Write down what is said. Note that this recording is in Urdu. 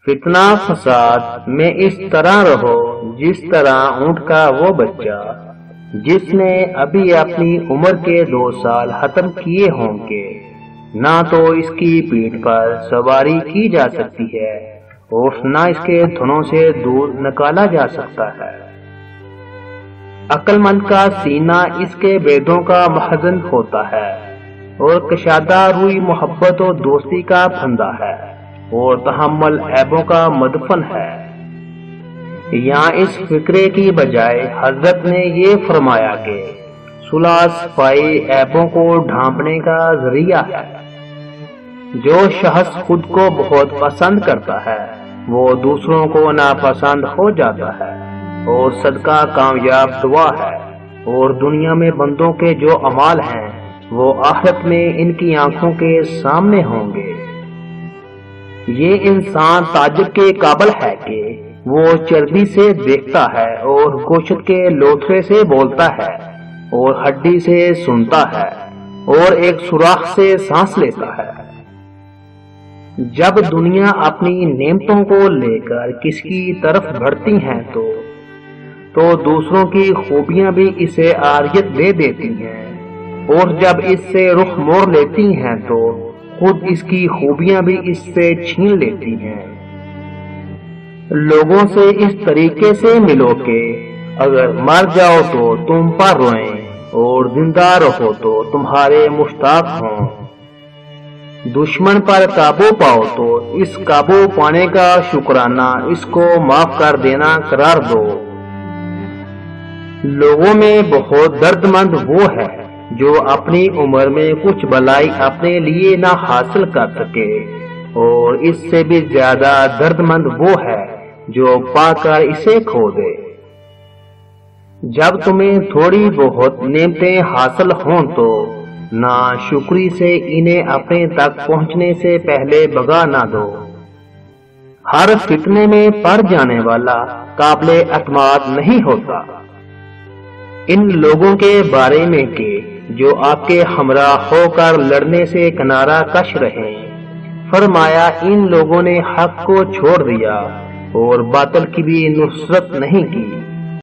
فتنہ فساد میں اس طرح رہو جس طرح اونٹ کا وہ بچہ جس نے ابھی اپنی عمر کے 2 سال ختم کیے ہوں گے، نہ تو اس کی پیٹھ پر سواری کی جا سکتی ہے اور نہ اس کے دھنوں سے دور نکالا جا سکتا ہے۔ عقل مند کا سینہ اس کے بیدوں کا مخزن ہوتا ہے اور کشادہ روئی محبت و دوستی کا پھندا ہے اور تحمل عیبوں کا مدفن ہے۔ یہاں اس فکرے کی بجائے حضرت نے یہ فرمایا کہ صلح صفائی عیبوں کو ڈھانپنے کا ذریعہ ہے۔ جو شخص خود کو بہت پسند کرتا ہے وہ دوسروں کو ناپسند ہو جاتا ہے اور صدقہ کامیاب دعا ہے، اور دنیا میں بندوں کے جو اعمال ہیں وہ آخرت میں ان کی آنکھوں کے سامنے ہوں گے۔ یہ انسان تعجب کے قابل ہے کہ وہ چربی سے دیکھتا ہے اور گوشت کے لوتھڑے سے بولتا ہے اور ہڈی سے سنتا ہے اور ایک سوراخ سے سانس لیتا ہے۔ جب دنیا اپنی نعمتوں کو لے کر کس کی طرف بڑھتی ہیں تو دوسروں کی خوبیاں بھی اسے عاریت دے دیتی ہیں، اور جب اس سے رخ موڑ لیتی ہیں تو خود اس کی خوبیاں بھی اس سے چھین لیتی ہیں۔ لوگوں سے اس طریقے سے ملو کہ اگر مر جاؤ تو تم پر روئیں اور زندہ رہو تو تمہارے مشتاق ہوں۔ دشمن پر قابو پاؤ تو اس قابو پانے کا شکرانہ اس کو معاف کر دینا قرار دو۔ لوگوں میں بہت درد مند وہ ہے جو اپنی عمر میں کچھ بلائی اپنے لیے نہ حاصل کر سکے، اور اس سے بھی زیادہ درد مند وہ ہے جو پا کر اسے کھو دے۔ جب تمہیں تھوڑی بہت نعمتیں حاصل ہوں تو نا شکری سے انہیں اپنے تک پہنچنے سے پہلے بگا نہ دو۔ ہر فتنے میں پڑ جانے والا قابل اعتماد نہیں ہوتا۔ ان لوگوں کے بارے میں کہ جو آپ کے ہمراہ ہو کر لڑنے سے کنارہ کش رہے، فرمایا ان لوگوں نے حق کو چھوڑ دیا اور باطل کی بھی نصرت نہیں کی۔